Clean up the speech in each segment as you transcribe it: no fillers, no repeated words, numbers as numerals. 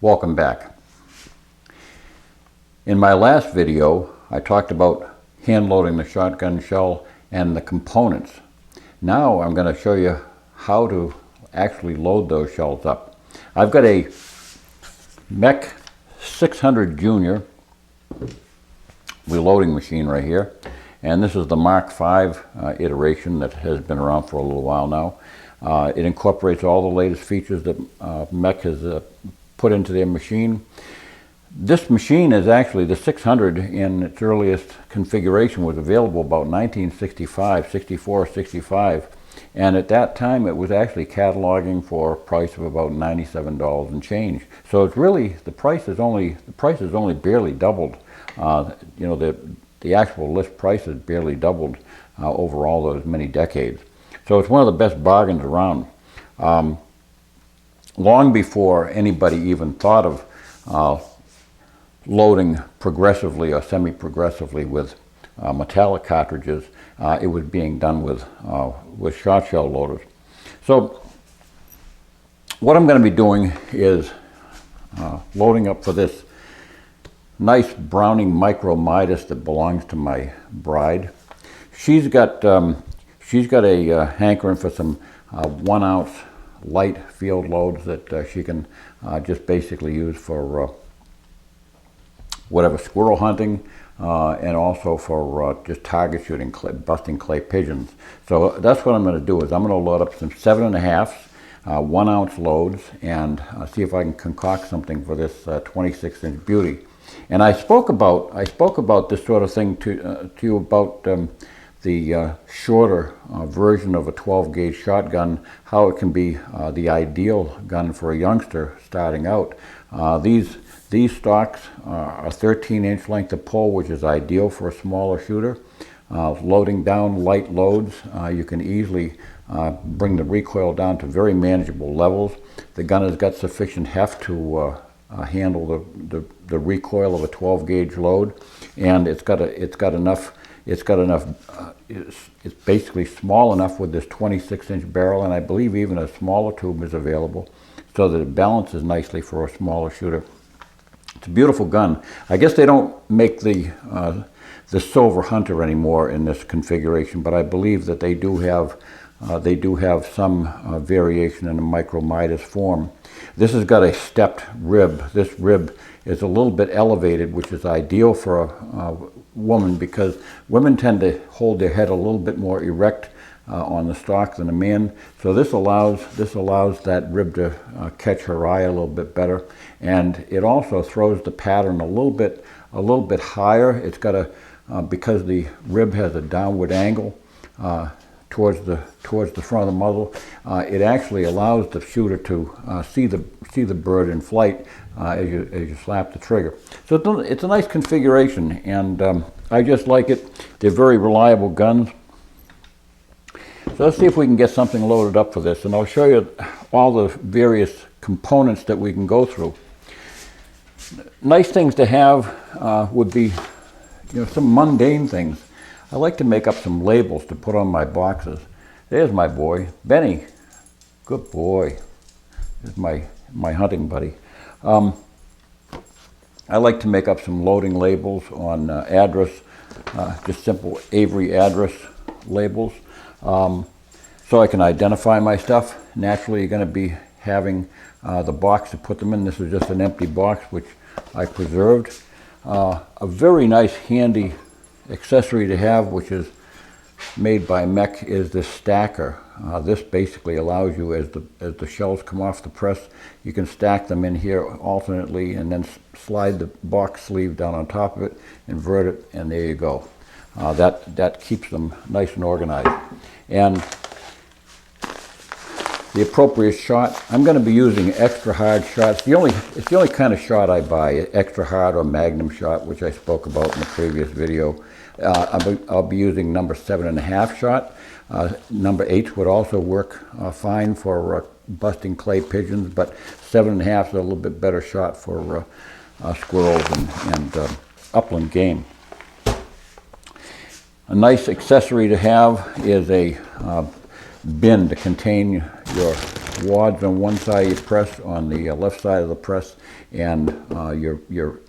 Welcome back. In my last video, I talked about hand loading the shotgun shell and the components. Now I'm going to show you how to actually load those shells up. I've got a Mek 600 Junior reloading machine right here, and this is the Mark V iteration that has been around for a little while now. It incorporates all the latest features that Mek has put into their machine. This machine is actually, the 600 in its earliest configuration was available about 1965, 64, 65. And at that time it was actually cataloging for a price of about $97 and change. So it's really, the price is only barely doubled. You know, the actual list price has barely doubled over all those many decades. So it's one of the best bargains around. Long before anybody even thought of loading progressively or semi-progressively with metallic cartridges, it was being done with shotshell loaders. So what I'm going to be doing is loading up for this nice Browning Micro Midas that belongs to my bride. She's got a hankering for some 1 ounce light field loads that she can just basically use for whatever squirrel hunting, and also for just target shooting, busting clay pigeons. So that's what I'm going to do, is I'm going to load up some 7.5 1 ounce loads and see if I can concoct something for this 26-inch beauty. And I spoke about this sort of thing to you about the shorter version of a 12-gauge shotgun, how it can be the ideal gun for a youngster starting out. These stocks are a 13-inch length of pull, which is ideal for a smaller shooter. Loading down light loads, you can easily bring the recoil down to very manageable levels. The gun has got sufficient heft to handle the recoil of a 12-gauge load, and it's basically small enough with this 26-inch barrel, and I believe even a smaller tube is available, so that it balances nicely for a smaller shooter. It's a beautiful gun. I guess they don't make the Silver Hunter anymore in this configuration, but I believe that they do have some variation in the Micro Midas form. This has got a stepped rib. This rib is a little bit elevated, which is ideal for a woman, because women tend to hold their head a little bit more erect on the stock than a man. So this allows that rib to catch her eye a little bit better, and it also throws the pattern a little bit higher. It's got because the rib has a downward angle towards the front of the muzzle, it actually allows the shooter to see the bird in flight as you slap the trigger. So it's a nice configuration, and I just like it. They're very reliable guns. So let's see if we can get something loaded up for this, and I'll show you all the various components that we can go through. Nice things to have would be, some mundane things. I like to make up some labels to put on my boxes. There's my boy, Benny. Good boy. There's my hunting buddy. I like to make up some loading labels on address, just simple Avery address labels, so I can identify my stuff. Naturally, you're going to be having the box to put them in. This is just an empty box, which I preserved. A very nice, handy accessory to have, which is made by Mek, is this stacker. This basically allows you, as the shells come off the press, you can stack them in here alternately, and then slide the box sleeve down on top of it, invert it, and there you go. That keeps them nice and organized. And the appropriate shot, I'm going to be using extra hard shots. It's the only kind of shot I buy, extra hard or magnum shot, which I spoke about in the previous video. I'll be using number 7.5 shot. Number 8 would also work fine for busting clay pigeons, but 7.5 is a little bit better shot for squirrels and upland game. A nice accessory to have is a bin to contain your wads on one side of your press, on the left side of the press, and your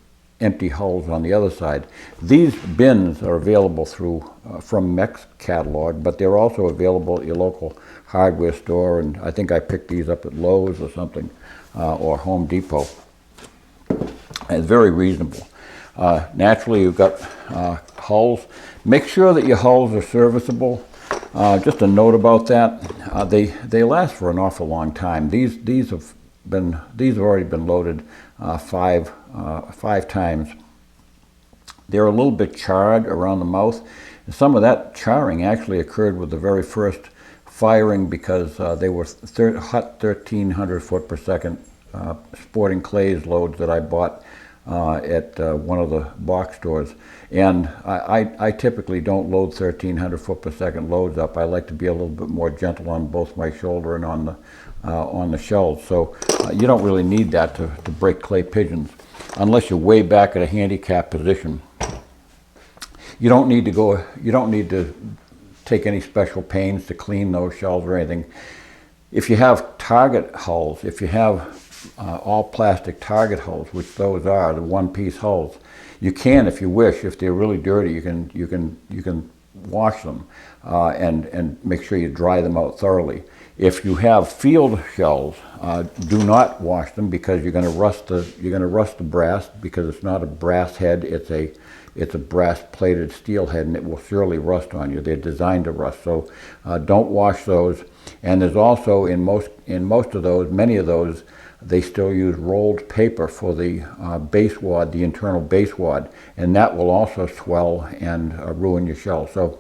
empty hulls on the other side. These bins are available through from Mek's catalog, but they're also available at your local hardware store, and I think I picked these up at Lowe's or something, or Home Depot. And it's very reasonable. Naturally, you've got hulls. Make sure that your hulls are serviceable. Just a note about that: they last for an awful long time. These have already been loaded five times. They're a little bit charred around the mouth. And some of that charring actually occurred with the very first firing because they were hot 1,300 foot per second sporting clays loads that I bought at one of the box stores. And I typically don't load 1,300 foot per second loads up. I like to be a little bit more gentle on both my shoulder and on the shells. So you don't really need that to break clay pigeons unless you're way back at a handicap position. You don't need to take any special pains to clean those shells or anything. If you have target hulls, if you have all plastic target hulls, which those are, the one-piece hulls, you can, if you wish, if they're really dirty, you can wash them and make sure you dry them out thoroughly. If you have field shells, do not wash them because you're going to rust the brass, because it's not a brass head, it's a brass plated steel head, and it will surely rust on you. They're designed to rust, so don't wash those. And there's also in most of those, many of those, they still use rolled paper for the base wad, the internal base wad, and that will also swell and ruin your shell. So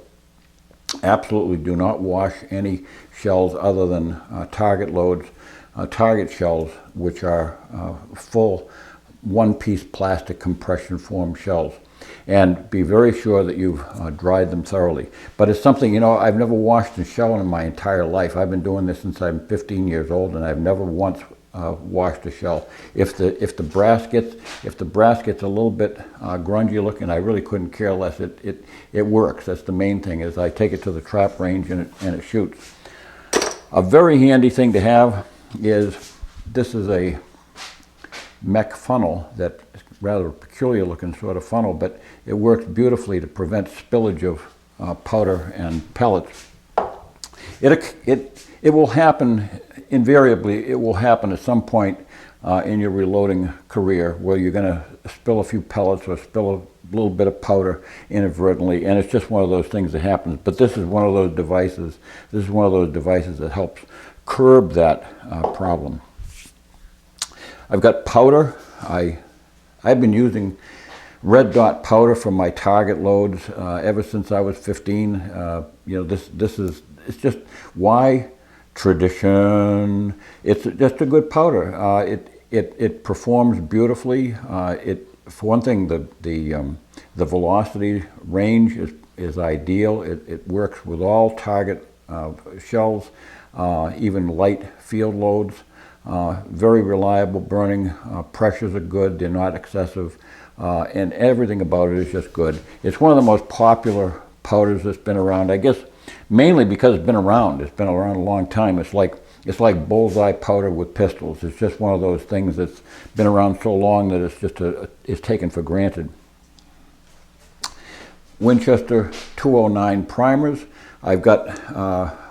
absolutely do not wash any shells other than target loads, target shells, which are full one-piece plastic compression form shells. And be very sure that you've dried them thoroughly. But it's something, I've never washed a shell in my entire life. I've been doing this since I'm 15 years old, and I've never once washed a shell. If the brass gets a little bit grungy looking, I really couldn't care less. It works. That's the main thing. Is I take it to the trap range and it shoots. A very handy thing to have is this is a Mek funnel, that rather peculiar looking sort of funnel, but it works beautifully to prevent spillage of powder and pellets. It will happen, invariably, it will happen at some point in your reloading career where you're going to spill a few pellets or spill a little bit of powder inadvertently, and it's just one of those things that happens. But this is one of those devices. This is one of those devices that helps curb that problem. I've got powder. I've been using red dot powder for my target loads ever since I was 15. It's just why tradition. It's just a good powder. It performs beautifully. For one thing, the velocity range is ideal. It works with all target shells, even light field loads. Very reliable burning. Pressures are good. They're not excessive. And everything about it is just good. It's one of the most popular powders that's been around, I guess, mainly because it's been around. It's been around a long time. It's like bullseye powder with pistols. It's just one of those things that's been around so long that it's taken for granted. Winchester 209 primers. I've got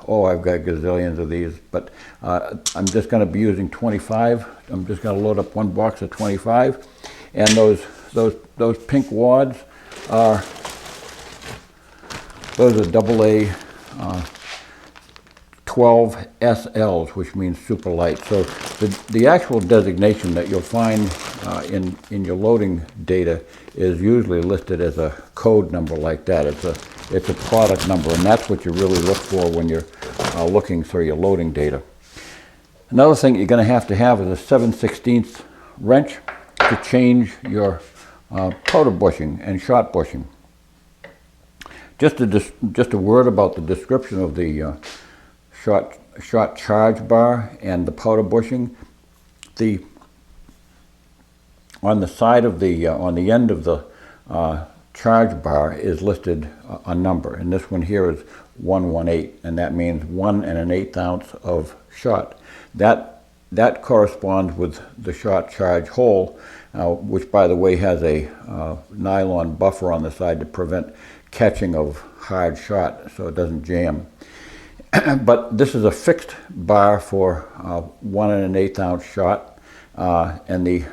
gazillions of these, but I'm just going to be using 25. I'm just going to load up one box of 25, and those pink wads are AA 12 SLs, which means super light. So the actual designation that you'll find in your loading data is usually listed as a code number like that. It's a product number, and that's what you really look for when you're looking for your loading data. Another thing you're going to have is a 7/16 wrench to change your powder bushing and shot bushing. Just a word about the description of the shot charge bar and the powder bushing. On the side of on the end of the charge bar is listed a number, and this one here is 118, and that means 1 1/8 ounce of shot. that corresponds with the shot charge hole, which by the way has a nylon buffer on the side to prevent catching of hard shot so it doesn't jam. But this is a fixed bar for 1 1/8 ounce shot, and the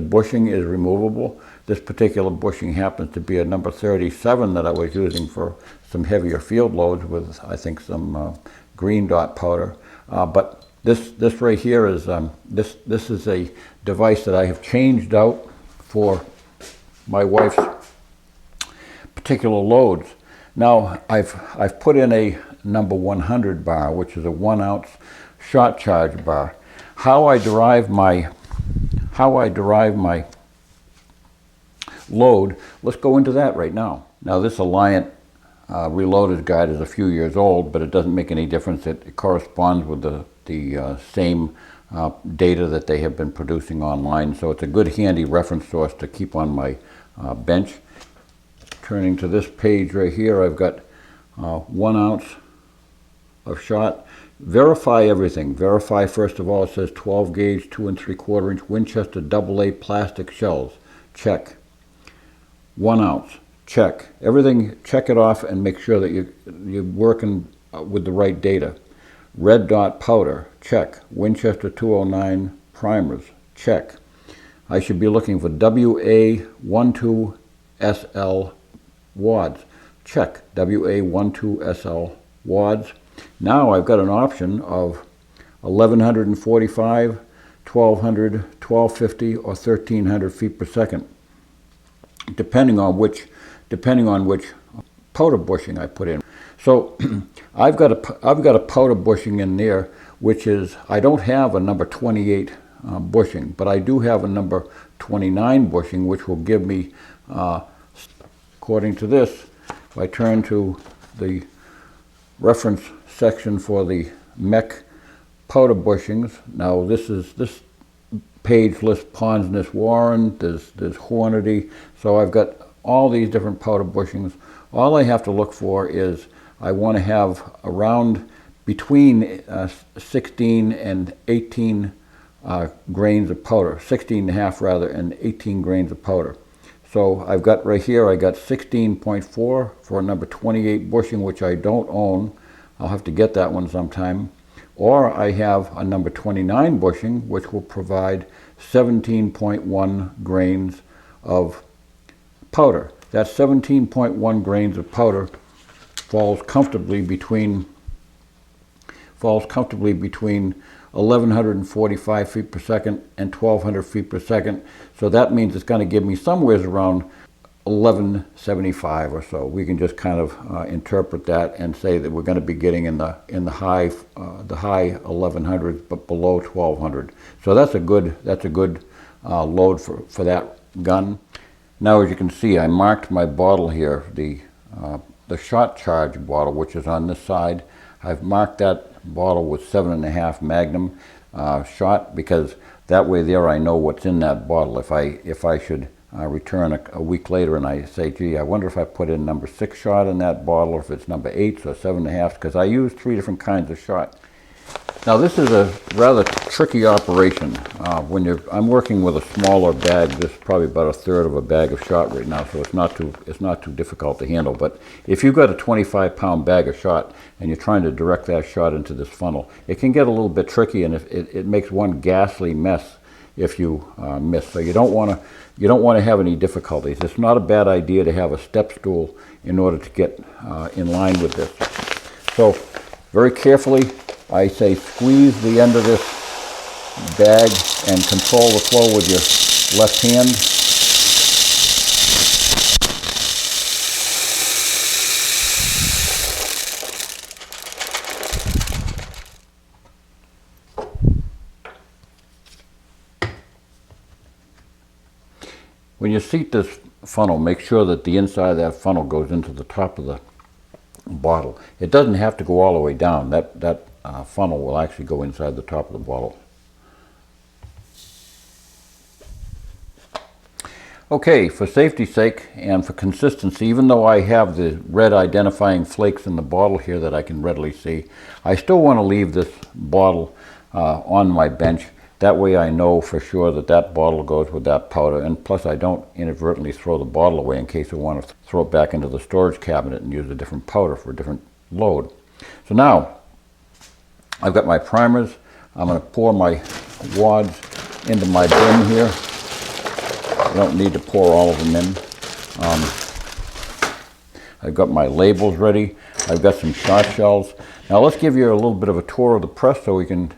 bushing is removable. This particular bushing happens to be a number 37 that I was using for some heavier field loads with, I think, some green dot powder. But this right here is this is a device that I have changed out for my wife's particular loads. Now I've put in a number 100 bar, which is a 1 ounce shot charge bar. How I derive my load, let's go into that right now. Now this Alliant Reloaded guide is a few years old, but it doesn't make any difference. It corresponds with the same data that they have been producing online, so it's a good handy reference source to keep on my bench. Turning to this page right here, I've got 1 ounce of shot. Verify everything. Verify, first of all, it says 12 gauge 2 3/4 inch Winchester AA plastic shells. Check. 1 ounce. Check. Everything, check it off and make sure that you're working with the right data. Red dot powder. Check. Winchester 209 primers. Check. I should be looking for WA12SL wads. Check. WA12SL wads. Now I've got an option of 1145, 1200, 1250, or 1300 feet per second, depending on which powder bushing I put in. So I've got a powder bushing in there, which is, I don't have a number 28 bushing, but I do have a number 29 bushing, which will give me, according to this, if I turn to the reference section for the Mek powder bushings. Now this page lists Ponsness Warren, there's Hornady, so I've got all these different powder bushings. All I have to look for is I want to have around between 16 and 18 grains of powder, 16.5 rather, and 18 grains of powder. So I've got right here, I got 16.4 for a number 28 bushing, which I don't own. I'll have to get that one sometime. Or I have a number 29 bushing, which will provide 17.1 grains of powder. That 17.1 grains of powder falls comfortably between 1145 feet per second and 1200 feet per second. So that means it's going to give me somewhere around 1175 or so. We can just kind of interpret that and say that we're going to be getting in the high 1100s, but below 1200. So that's a good load for that gun. Now, as you can see, I marked my bottle here, the shot charge bottle, which is on this side. I've marked that bottle with 7.5 Magnum shot, because that way there I know what's in that bottle. If I should return a week later and I say, gee, I wonder if I put in number 6 shot in that bottle, or if it's number 8 or 7.5, because I use 3 different kinds of shot. Now this is a rather tricky operation. I'm working with a smaller bag. This is probably about 1/3 of a bag of shot right now, so it's not too difficult to handle. But if you've got a 25-pound bag of shot and you're trying to direct that shot into this funnel, it can get a little bit tricky, and it makes one ghastly mess if you miss. So you don't want to have any difficulties. It's not a bad idea to have a step stool in order to get in line with this. So very carefully, I say squeeze the end of this bag and control the flow with your left hand. When you seat this funnel, make sure that the inside of that funnel goes into the top of the bottle. It doesn't have to go all the way down. That funnel will actually go inside the top of the bottle. Okay, for safety's sake and for consistency, even though I have the red identifying flakes in the bottle here that I can readily see, I still want to leave this bottle on my bench. That way I know for sure that that bottle goes with that powder, and plus I don't inadvertently throw the bottle away in case I want to throw it back into the storage cabinet and use a different powder for a different load. So now I've got my primers. I'm going to pour my wads into my bin here. I don't need to pour all of them in. I've got my labels ready. I've got some shot shells. Now let's give you a little bit of a tour of the press so we can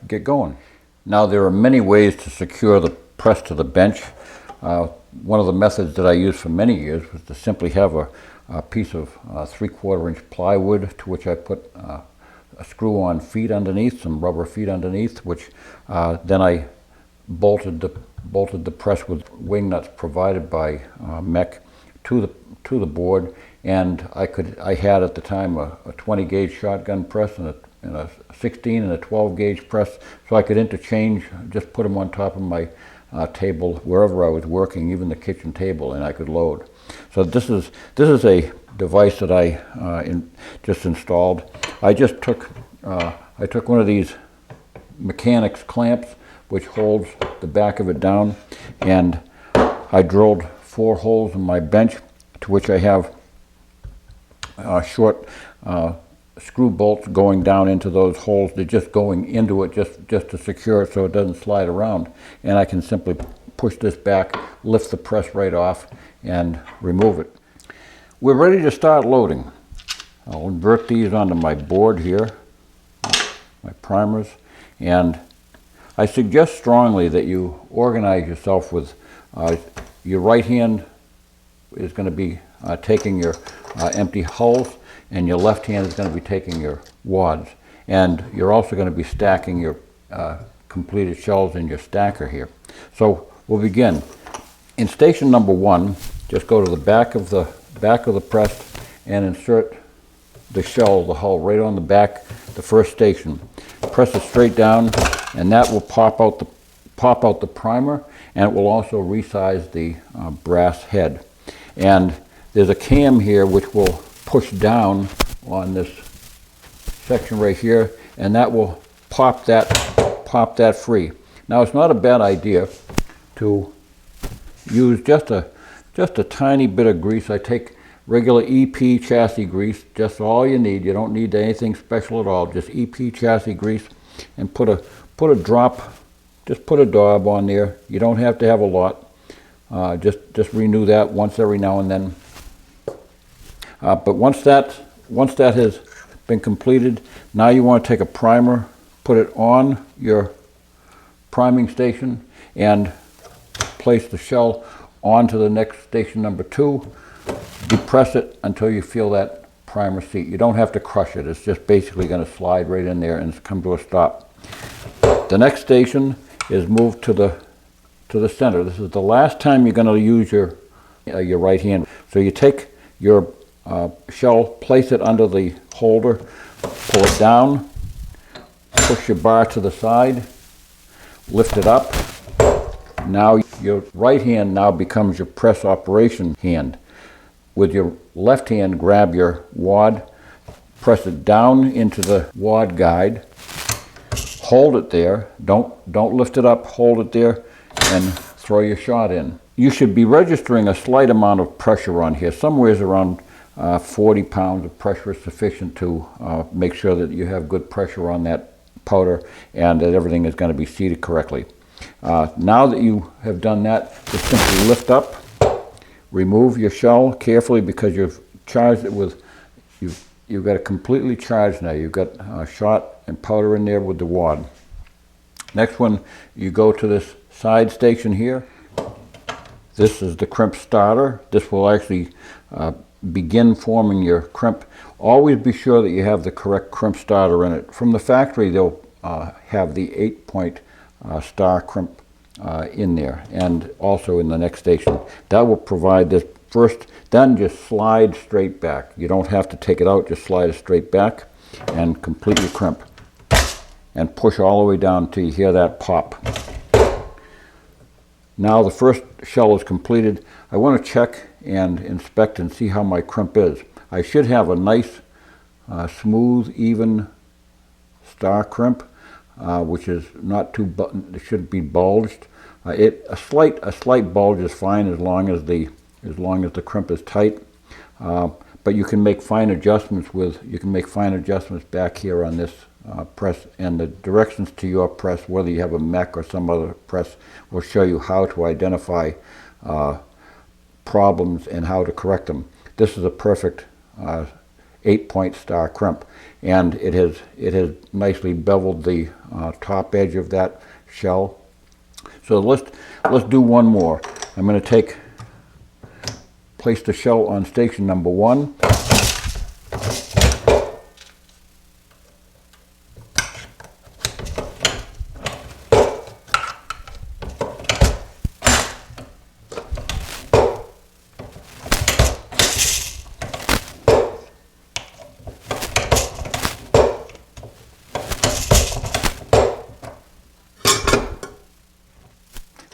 get going. Now there are many ways to secure the press to the bench. One of the methods that I used for many years was to simply have a piece of 3/4 inch plywood to which I put a screw-on feet underneath, some rubber feet underneath, which then I bolted the press with wing nuts provided by Mek to the board, and I had at the time a 20 gauge shotgun press and a 16 and a 12 gauge press, so I could interchange, just put them on top of my table wherever I was working, even the kitchen table, and I could load. So this is a device that I just installed. I took one of these mechanics clamps which holds the back of it down, and I drilled 4 holes in my bench to which I have short screw bolts going down into those holes. They're just going into it just to secure it so it doesn't slide around, and I can simply push this back, lift the press right off, and remove it. We're ready to start loading. I'll invert these onto my board here, my primers, and I suggest strongly that you organize yourself with your right hand is going to be taking your empty hulls, and your left hand is going to be taking your wads. And you're also going to be stacking your completed shells in your stacker here. So we'll begin. In station number 1, just go to the back of the press and insert the shell, the hull, right on the back, the first station. Press it straight down, and that will pop out the primer, and it will also resize the brass head. And there's a cam here which will push down on this section right here, and that will pop that free. Now it's not a bad idea to use just a tiny bit of grease. I take regular EP chassis grease, just all you need. You don't need anything special at all, just EP chassis grease, and put a drop, just put a daub on there. You don't have to have a lot. Just renew that once every now and then. But once that has been completed, now you want to take a primer, put it on your priming station, and place the shell onto the next station number 2. Depress it until you feel that primer seat. You don't have to crush it. It's just basically going to slide right in there and come to a stop. The next station is moved to the center. This is the last time you're going to use your right hand. So you take your shell, place it under the holder, pull it down, push your bar to the side, lift it up. Now your right hand now becomes your press operation hand. With your left hand, grab your wad, press it down into the wad guide, hold it there, don't lift it up, hold it there, and throw your shot in. You should be registering a slight amount of pressure on here. Somewhere around 40 pounds of pressure is sufficient to make sure that you have good pressure on that powder and that everything is going to be seated correctly. Now that you have done that, just simply lift up, remove your shell carefully, because you've charged it with, you've got it completely charged now. You've got shot and powder in there with the wad. Next one, you go to this side station here. This is the crimp starter. This will actually begin forming your crimp. Always be sure that you have the correct crimp starter in it. From the factory, they'll have the 8-point star crimp in there, and also in the next station. That will provide this first, then just slide straight back. You don't have to take it out, just slide it straight back and complete your crimp. And push all the way down until you hear that pop. Now the first shell is completed. I want to check and inspect and see how my crimp is. I should have a nice, smooth, even star crimp. which is not too, it shouldn't be bulged. A slight bulge is fine as long as the crimp is tight. But you can make fine adjustments back here on this press, and the directions to your press, whether you have a Mek or some other press, will show you how to identify problems and how to correct them. This is a perfect 8-point star crimp, and it has nicely beveled the top edge of that shell. So let's do one more. I'm going to place the shell on station number 1.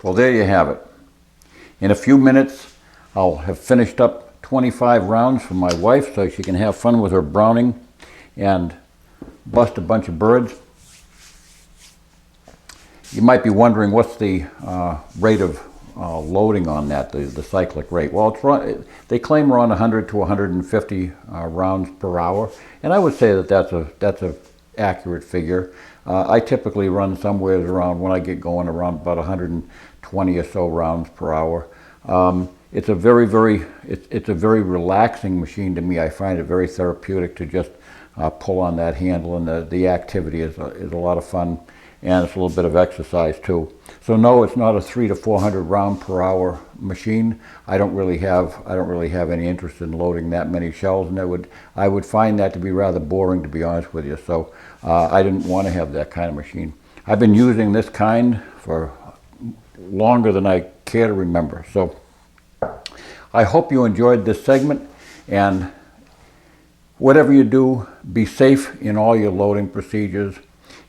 Well, there you have it. In a few minutes, I'll have finished up 25 rounds for my wife so she can have fun with her Browning and bust a bunch of birds. You might be wondering what's the rate of loading on that, the cyclic rate. Well, they claim around 100 to 150 rounds per hour, and I would say that that's a accurate figure. I typically run somewhere around, when I get going, around about 120 or so rounds per hour. It's a very relaxing machine to me. I find it very therapeutic to just pull on that handle, and the activity is a lot of fun, and it's a little bit of exercise too. So no, it's not a 300 to 400 round per hour machine. I don't really have any interest in loading that many shells, and I would find that to be rather boring, to be honest with you. So I didn't want to have that kind of machine. I've been using this kind for longer than I care to remember. So I hope you enjoyed this segment, and whatever you do, be safe in all your loading procedures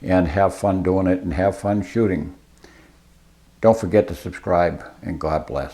and have fun doing it and have fun shooting. Don't forget to subscribe, and God bless.